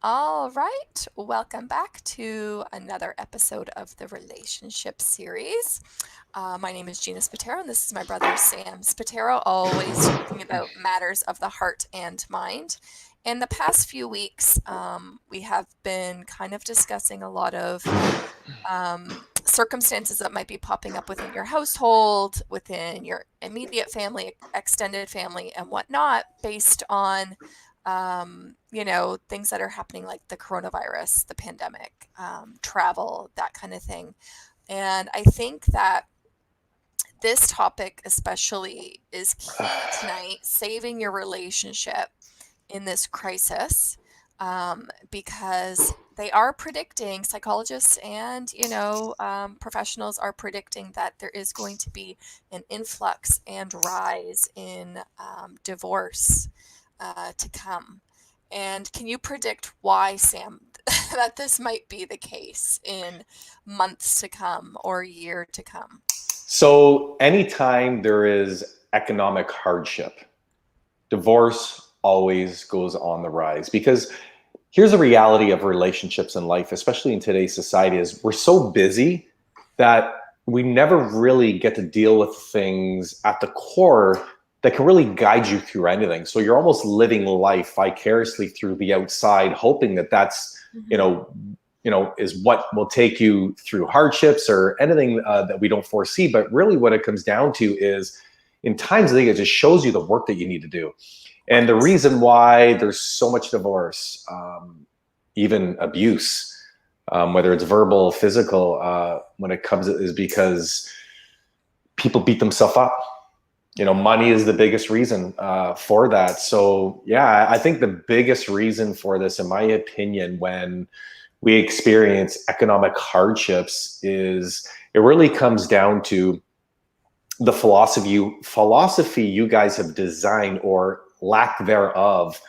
All right, welcome back to another episode of the Relationship Series. My name is Gina Spatero, and this is my brother Sam Spatero, always talking about matters of the heart and mind. In the past few weeks, we have been kind of discussing a lot of circumstances that might be popping up within your household, within your immediate family, extended family, and whatnot, based on things that are happening like the coronavirus, the pandemic, travel, that kind of thing. And I think that this topic especially is key tonight, saving your relationship in this crisis, because they are predicting, psychologists and professionals are predicting that there is going to be an influx and rise in divorce to come. And can you predict why, Sam, that this might be the case in months to come or year to come? So anytime there is economic hardship, divorce always goes on the rise, because here's the reality of relationships in life, especially in today's society, is we're so busy that we never really get to deal with things at the core that can really guide you through anything. So you're almost living life vicariously through the outside, hoping that that's, is what will take you through hardships or anything that we don't foresee. But really what it comes down to is, in times, I think it just shows you the work that you need to do. And the reason why there's so much divorce, even abuse, whether it's verbal, physical, when it comes, is because people beat themselves up. Money is the biggest reason for that. So yeah, I think the biggest reason for this, in my opinion, when we experience economic hardships, is it really comes down to the philosophy you guys have designed, or lack thereof,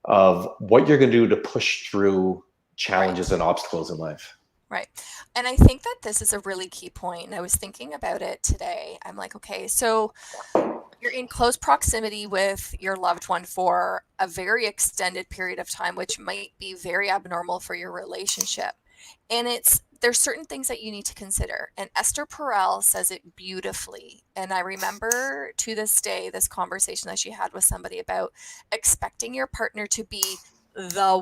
of what you're going to do to push through challenges and obstacles in life. Right. And I think that this is a really key point. And I was thinking about it today. I'm like, okay, so you're in close proximity with your loved one for a very extended period of time, which might be very abnormal for your relationship. And there's certain things that you need to consider. And Esther Perel says it beautifully. And I remember to this day, this conversation that she had with somebody about expecting your partner to be the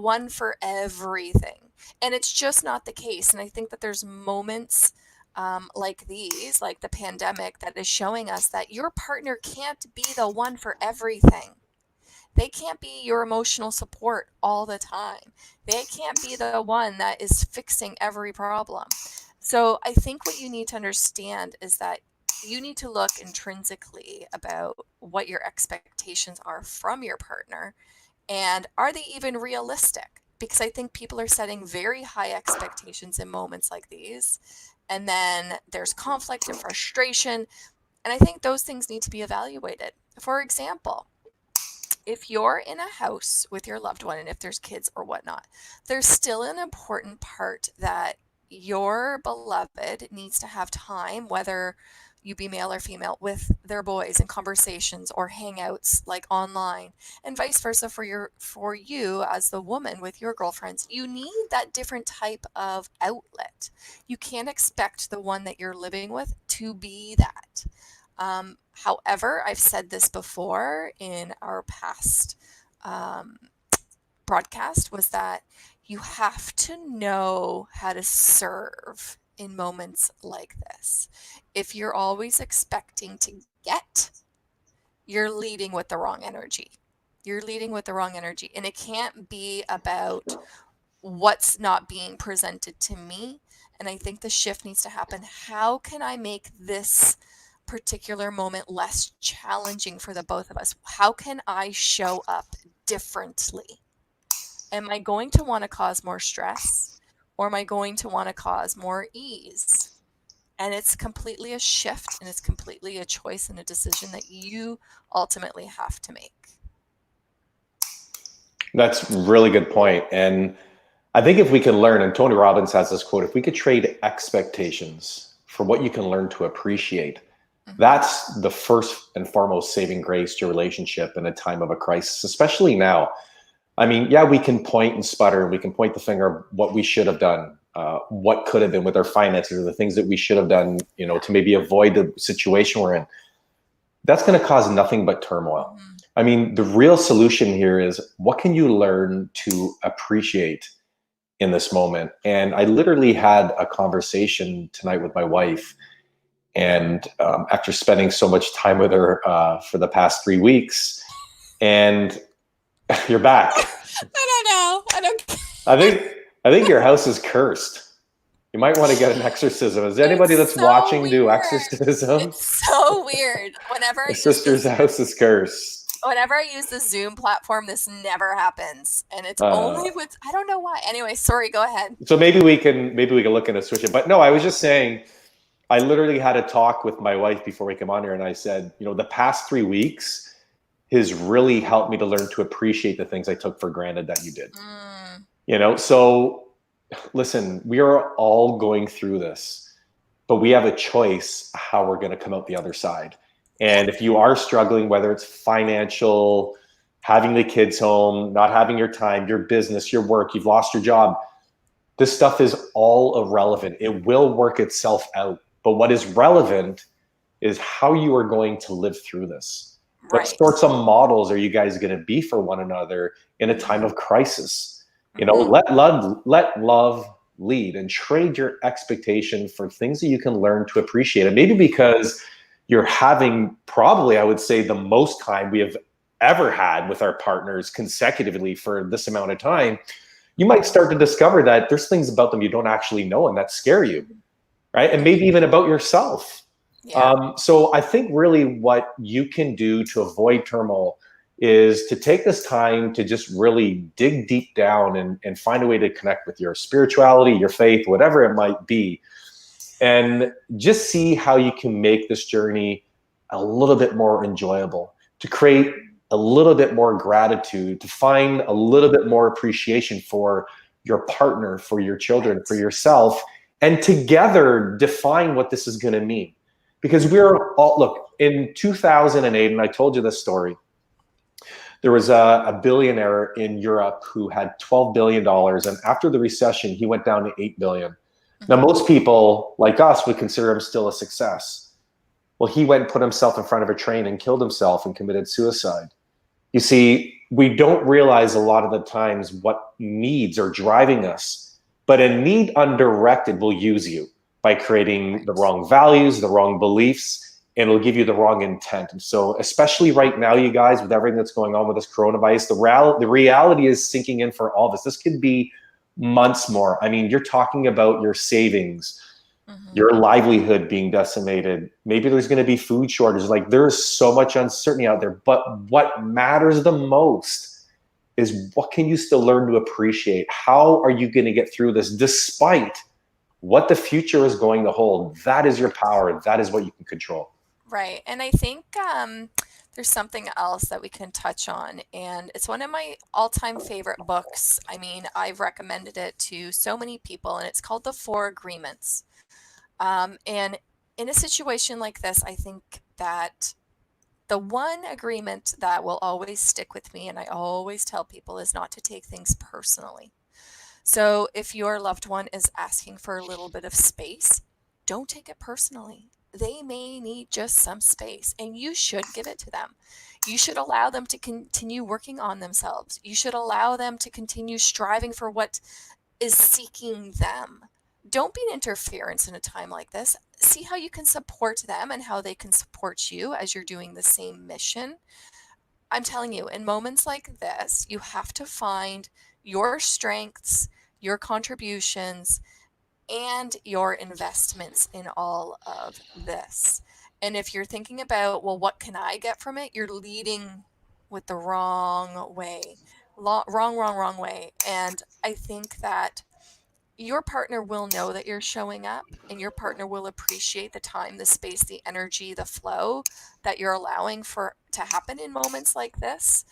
one for everything. And it's just not the case. And I think that there's moments like these, like the pandemic, that is showing us that your partner can't be the one for everything. They can't be your emotional support all the time. They can't be the one that is fixing every problem. So I think what you need to understand is that you need to look intrinsically about what your expectations are from your partner, and are they even realistic? Because I think people are setting very high expectations in moments like these. And then there's conflict and frustration. And I think those things need to be evaluated. For example, if you're in a house with your loved one and if there's kids or whatnot, there's still an important part that your beloved needs to have time, whether you be male or female, with their boys and conversations or hangouts like online, and vice versa for you as the woman with your girlfriends. You need that different type of outlet. You can't expect the one that you're living with to be that. However, I've said this before in our past broadcast, was that you have to know how to serve in moments like this. If you're always expecting to get, you're leading with the wrong energy. You're leading with the wrong energy. And it can't be about what's not being presented to me. And I think the shift needs to happen. How can I make this particular moment less challenging for the both of us? How can I show up differently? Am I going to want to cause more stress, or am I going to want to cause more ease? And it's completely a shift, and it's completely a choice and a decision that you ultimately have to make. That's a really good point. And I think if we can learn, and Tony Robbins has this quote, if we could trade expectations for what you can learn to appreciate, that's the first and foremost saving grace to your relationship in a time of a crisis, especially now. I mean, yeah, we can point and sputter. We can point the finger what we should have done, what could have been with our finances, or the things that we should have done, to maybe avoid the situation we're in. That's going to cause nothing but turmoil. Mhm. I mean, the real solution here is what can you learn to appreciate in this moment? And I literally had a conversation tonight with my wife. And after spending so much time with her for the past 3 weeks, and you're back. I don't know. I don't. I think I think your house is cursed. You might want to get an exorcism. Is there anybody It's that's so watching do weird. exorcism? It's so weird. My sister's house is cursed. Whenever I use the Zoom platform, this never happens, and it's Uh, only with I don't know why. Anyway, sorry. Go ahead. so maybe we can look into switch it. But no, I was just saying I literally had a talk with my wife before we come on here, and I said, the past 3 weeks has really helped me to learn to appreciate the things I took for granted that you did. Mm, So listen, we are all going through this, but we have a choice how we're going to come out the other side. yeah. And if you are struggling, whether it's financial, having the kids home, not having your time, your business, your work, you've lost your job, this stuff is all irrelevant. It will work itself out. But what is relevant is how you are going to live through this. What Right. sorts of models are you guys going to be for one another in a time Mm-hmm. of crisis? Mm-hmm. Let love lead, and trade your expectation for things that you can learn to appreciate. And maybe because you're having probably, I would say, the most time we have ever had with our partners consecutively for this amount of time, you might start to discover that there's things about them you don't actually know and that scare you, right? And maybe even about yourself. Yeah. So I think really what you can do to avoid turmoil is to take this time to just really dig deep down and find a way to connect with your spirituality, your faith, whatever it might be, and just see how you can make this journey a little bit more enjoyable, to create a little bit more gratitude, to find a little bit more appreciation for your partner, for your children, for Right. yourself, and together define what this is going to mean. Because we're all, look, in 2008, and I told you this story, there was a billionaire in Europe who had $12 billion dollars. And after the recession, he went down to 8 billion. Now, Mm-hmm. most people like us would consider him still a success. Well, he went and put himself in front of a train and killed himself and committed suicide. You see, we don't realize a lot of the times what needs are driving us, but a need undirected will use you by creating the Right. wrong values, the wrong beliefs, and it'll give you the wrong intent. And so, especially right now, you guys, with everything that's going on with this coronavirus, the reality is sinking in for all of us. This could be months more. I mean, you're talking about your savings, Mm-hmm. your livelihood being decimated. Maybe there's going to be food shortages. Like, there's so much uncertainty out there. But what matters the most is what can you still learn to appreciate? How are you going to get through this despite what the future is going to hold? That is your power. That is what you can control. Right. And I think there's something else that we can touch on, and it's one of my all-time favorite books. I mean, I've recommended it to so many people, and it's called The Four Agreements. And in a situation like this, I think that the one agreement that will always stick with me, and I always tell people, is not to take things personally. So if your loved one is asking for a little bit of space, don't take it personally. They may need just some space, and you should give it to them. You should allow them to continue working on themselves. You should allow them to continue striving for what is seeking them. Don't be an interference in a time like this. See how you can support them and how they can support you as you're doing the same mission. I'm telling you, in moments like this, you have to find your strengths, your contributions, and your investments in all of this. And if you're thinking about, well, what can I get from it? You're leading with the wrong way. Wrong way. And I think that your partner will know that you're showing up, and your partner will appreciate the time, the space, the energy, the flow that you're allowing for to happen in moments like this.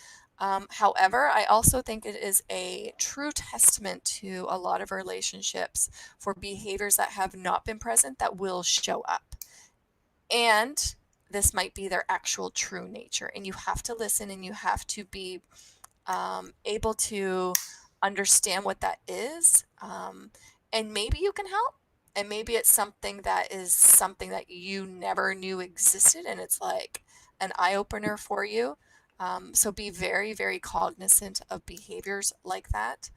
However, I also think it is a true testament to a lot of relationships for behaviors that have not been present that will show up. And this might be their actual true nature. And you have to listen, and you have to be able to understand what that is. And maybe you can help. And maybe it's something that is something that you never knew existed. And it's like an eye opener for you. So be very, very cognizant of behaviors like that.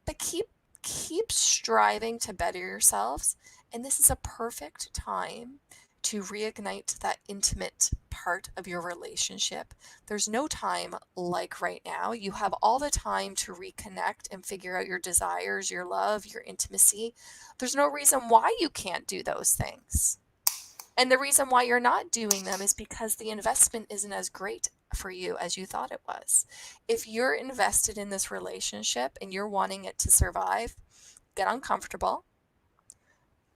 But keep striving to better yourselves, and this is a perfect time to reignite that intimate part of your relationship. There's no time like right now. You have all the time to reconnect and figure out your desires, your love, your intimacy. There's no reason why you can't do those things. And the reason why you're not doing them is because the investment isn't as great for you as you thought it was. If you're invested in this relationship and you're wanting it to survive, get uncomfortable,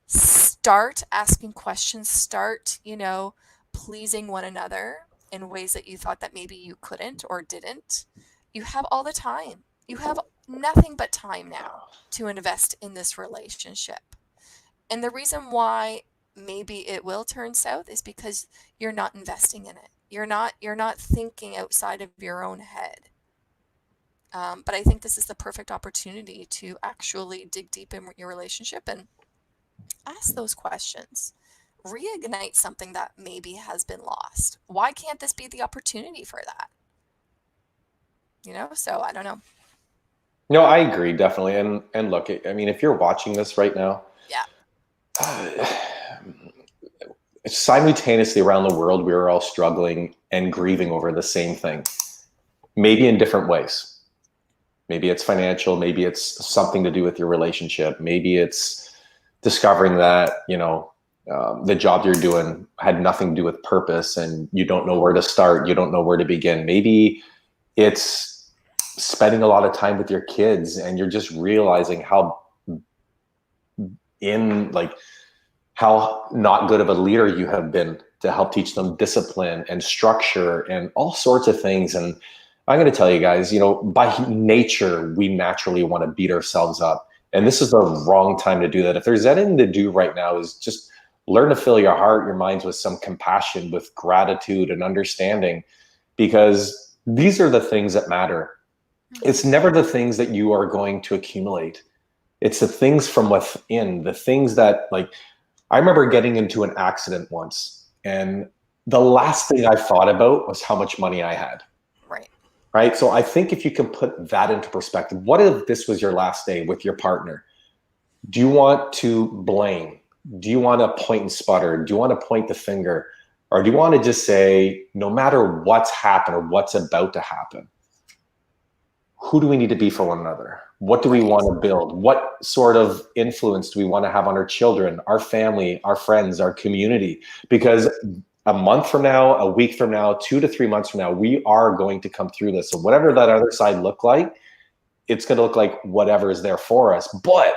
start asking questions, start, pleasing one another in ways that you thought that maybe you couldn't or didn't. You have all the time. You have nothing but time now to invest in this relationship. And the reason why maybe it will turn south is because you're not investing in it. You're not thinking outside of your own head. But I think this is the perfect opportunity to actually dig deep in your relationship and ask those questions. Reignite something that maybe has been lost. Why can't this be the opportunity for that? So I don't know. No, I agree definitely. And look, I mean, if you're watching this right now, Yeah. simultaneously around the world, we are all struggling and grieving over the same thing, maybe in different ways. Maybe it's financial, maybe it's something to do with your relationship, maybe it's discovering that, the job you're doing had nothing to do with purpose and you don't know where to start, you don't know where to begin. Maybe it's spending a lot of time with your kids and you're just realizing in like how not good of a leader you have been to help teach them discipline and structure and all sorts of things. And I'm going to tell you guys, by nature, we naturally want to beat ourselves up. And this is the wrong time to do that. If there's anything to do right now is just learn to fill your heart, your minds with some compassion, with gratitude and understanding, because these are the things that matter. It's never the things that you are going to accumulate. It's the things from within, the things that I remember getting into an accident once, and the last thing I thought about was how much money I had. Right. Right. So I think if you can put that into perspective, what if this was your last day with your partner? Do you want to blame? Do you want to point and sputter? Do you want to point the finger? Or do you want to just say, no matter what's happened or what's about to happen, who do we need to be for one another? What do we want to build? What sort of influence do we want to have on our children, our family, our friends, our community? Because a month from now, a week from now, 2 to 3 months from now, we are going to come through this. So whatever that other side look like, it's going to look like whatever is there for us. But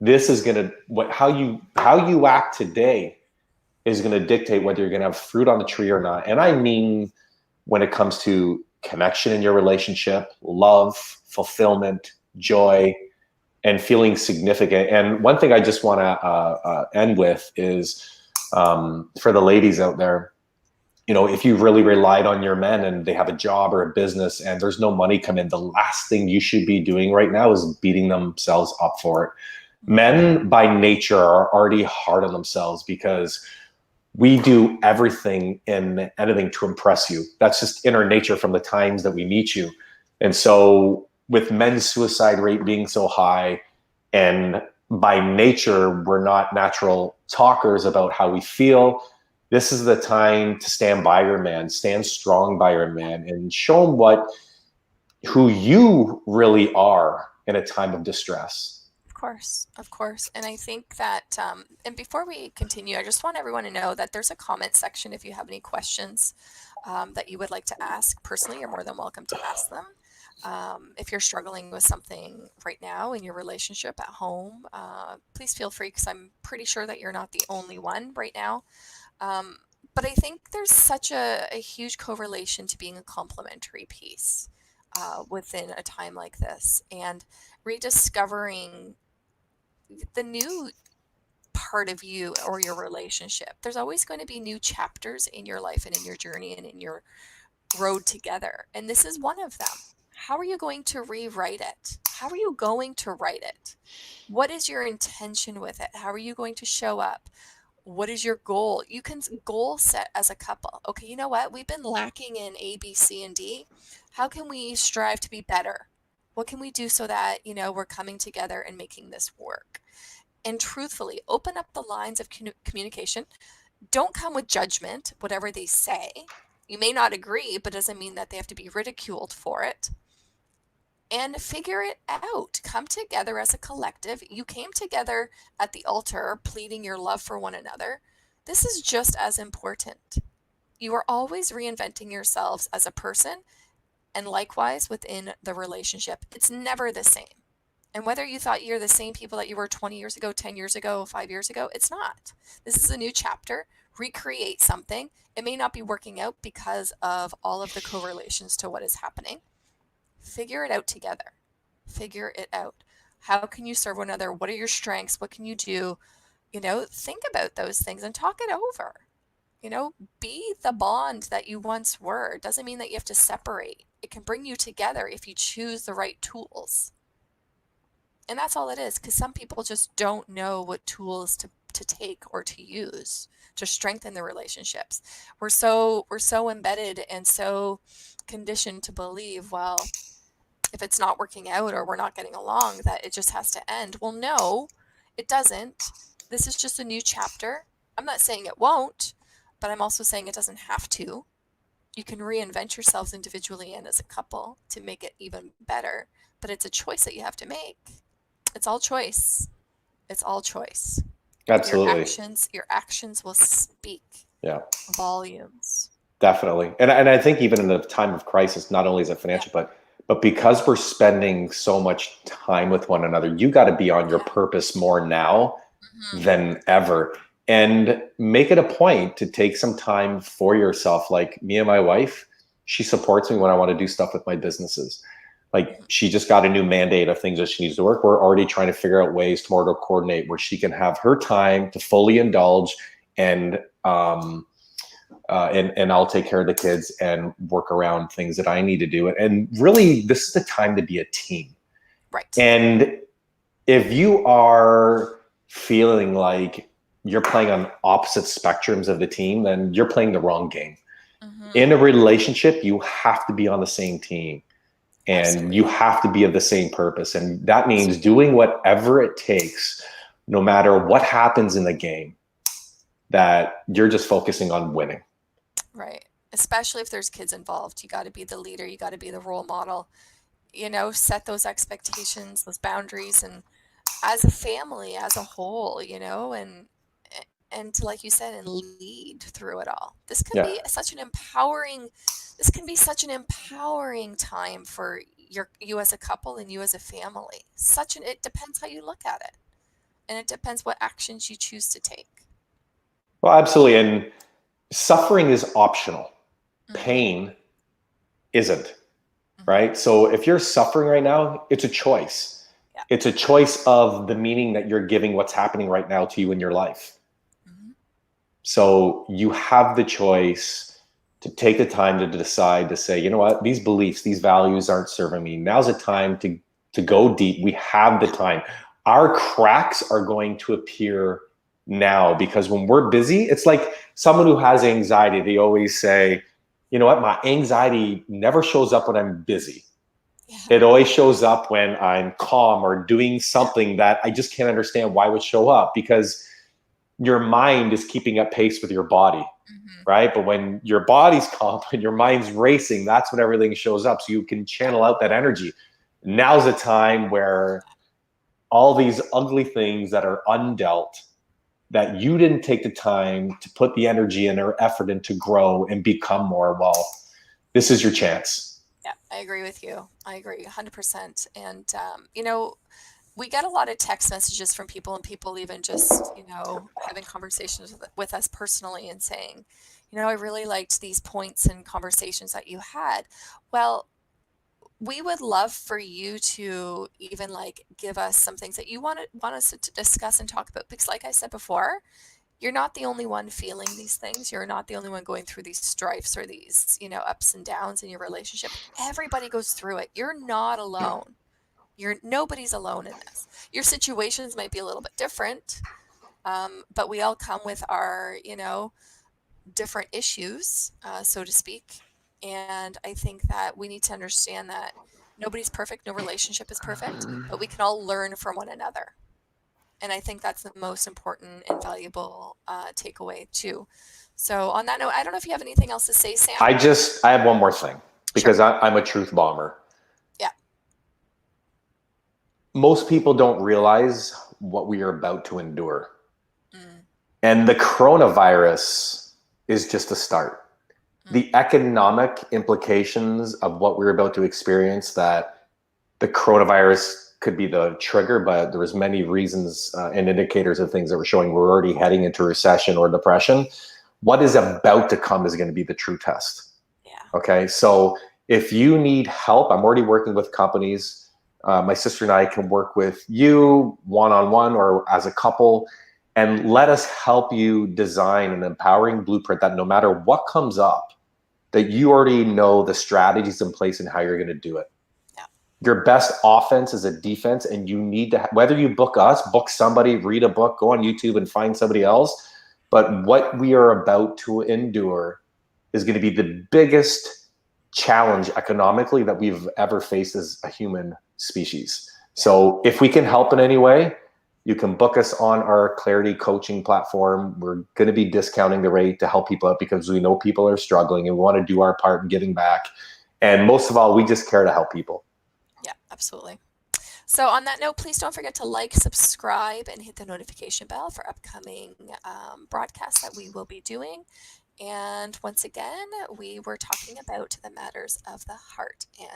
this is going to how you act today is going to dictate whether you're going to have fruit on the tree or not. And I mean, when it comes to connection in your relationship, love, fulfillment, joy, and feeling significant. And one thing I just want to end with is for the ladies out there, if you really relied on your men and they have a job or a business and there's no money come in, the last thing you should be doing right now is beating themselves up for it. Men by nature are already hard on themselves because we do everything and anything to impress you. That's just in our nature from the times that we meet you. And so with men's suicide rate being so high, and by nature, we're not natural talkers about how we feel, this is the time to stand by your man, stand strong by your man, and show him who you really are in a time of distress. Of course. And I think that, and before we continue, I just want everyone to know that there's a comment section if you have any questions that you would like to ask. Personally, you're more than welcome to ask them. If you're struggling with something right now in your relationship at home, please feel free because I'm pretty sure that you're not the only one right now. But I think there's such a huge correlation to being a complementary piece within a time like this and rediscovering the new part of you or your relationship. There's always going to be new chapters in your life and in your journey and in your road together. And this is one of them. How are you going to rewrite it? How are you going to write it? What is your intention with it? How are you going to show up? What is your goal? You can goal set as a couple. Okay, you know what? We've been lacking in A, B, C, and D. How can we strive to be better? What can we do so that, we're coming together and making this work? And truthfully, open up the lines of communication. Don't come with judgment, whatever they say. You may not agree, but doesn't mean that they have to be ridiculed for it. And figure it out. Come together as a collective. You came together at the altar pleading your love for one another. This is just as important. You are always reinventing yourselves as a person and likewise within the relationship. It's never the same. And whether you thought you're the same people that you were 20 years ago, 10 years ago, 5 years ago, it's not. This is a new chapter. Recreate something. It may not be working out because of all of the correlations to what is happening. Figure it out together. Figure it out. How can you serve one another? What are your strengths? What can you do? Think about those things and talk it over. Be the bond that you once were. It doesn't mean that you have to separate. It can bring you together if you choose the right tools. And that's all it is, because some people just don't know what tools to take or to use to strengthen the relationships. We're so embedded and so conditioned to believe, well, if it's not working out or we're not getting along, that it just has to end. Well, no, it doesn't. This is just a new chapter. I'm not saying it won't, but I'm also saying it doesn't have to. You can reinvent yourselves individually and as a couple to make it even better, but it's a choice that you have to make. It's all choice. It's all choice. Your Absolutely. actions will speak Yeah, volumes. definitely. And I think even in the time of crisis, not only is it Yeah. financial, but because we're spending so much time with one another, you got to be on your Yeah. purpose more now Hmm. than ever. And make it a point to take some time for yourself. Like me and my wife, she supports me when I want to do stuff with my businesses. Like Hmm. she just got a new mandate of things that she needs to work. We're already trying to figure out ways to coordinate where she can have her time to fully indulge and and I'll take care of the kids and work around things that I need to do. And really, this is the time to be a team. Right. And if you are feeling like you're playing on opposite spectrums of the team, then you're playing the wrong game. In Hmm. a relationship, you have to be on the same team and you Absolutely. have to be of the same purpose. And that means Absolutely. doing whatever it takes, no matter what happens in the game, that you're just focusing on winning. Right. Especially if there's kids involved. You got to be the leader, you got to be the role model. Set those expectations, those boundaries, and as a family, as a whole, and like you said, and lead through it all. Yeah. This can be such an empowering time for you as a couple and you as a family. It depends how you look at it, and it depends what actions you choose to take. Well, absolutely. And suffering is optional, Hmm. pain isn't, Hmm. right? So if you're suffering right now, it's a choice. Yeah. It's a choice of the meaning that you're giving what's happening right now to you in your life. Hmm. So you have the choice to take the time to decide to say, you know what, these beliefs, these values aren't serving me. Now's the time to go deep. We have the Yeah. time. Our cracks are going to appear now because when we're busy, it's like someone who has anxiety. They always say, you know what, my anxiety never shows up when I'm busy. Yeah. It always shows up when I'm calm or doing Yeah. something that I just can't understand why it would show up because your mind is keeping up pace with your body, Hmm. right? But when your body's calm and your mind's racing, that's when everything shows up. So you can Yeah. channel out that energy. Now's a time where all these ugly things that are undealt, that you didn't take the time to put the energy and or effort in to grow and become more, well, this is your chance. Yeah, I agree with you. I agree 100%. And, we get a lot of text messages from people and people even just, having conversations with us personally and saying, I really liked these points and conversations that you had. Well, we would love for you to even like give us some things that you want us to discuss and talk about because like I said before, you're not the only one feeling these things. You're not the only one going through these strifes or these, ups and downs in your relationship. Everybody goes through it. You're not alone. Nobody's alone in this. Your situations might be a little bit different, but we all come with our, different issues, so to speak. And I think that we need to understand that nobody's perfect, no relationship is perfect, but we can all learn from one another. And I think that's the most important and valuable takeaway too. So on that note, I don't know if you have anything else to say, Sam. I have one more thing Sure. because I'm a truth bomber. Yeah. Most people don't realize what we are about to endure. Mm. And the coronavirus is just a start. The Mm. economic implications of what we're about to experience, that the coronavirus could be the trigger, but there was many reasons and indicators of things that were showing we're already heading into recession or depression. What is about to come is going to be the true test. Yeah. Okay, so if you need help, I'm already working with companies. My sister and I can work with you one-on-one or as a couple, and let us help you design an empowering blueprint that no matter what comes up, that you already know the strategies in place and how you're going to do it. Yeah. Your best offense is a defense, and you need to, whether you book us, book somebody, read a book, go on YouTube and find somebody else. But what we are about to endure is going to be the biggest challenge economically that we've ever faced as a human species. Yeah. So if we can help in any way, you can book us on our Clarity coaching platform. We're going to be discounting the rate to help people out because we know people are struggling and we want to do our part in giving back. And most of all, we just care to help people. Yeah, absolutely. So on that note, please don't forget to like, subscribe, and hit the notification bell for upcoming broadcasts that we will be doing. And once again, we were talking about the matters of the heart. And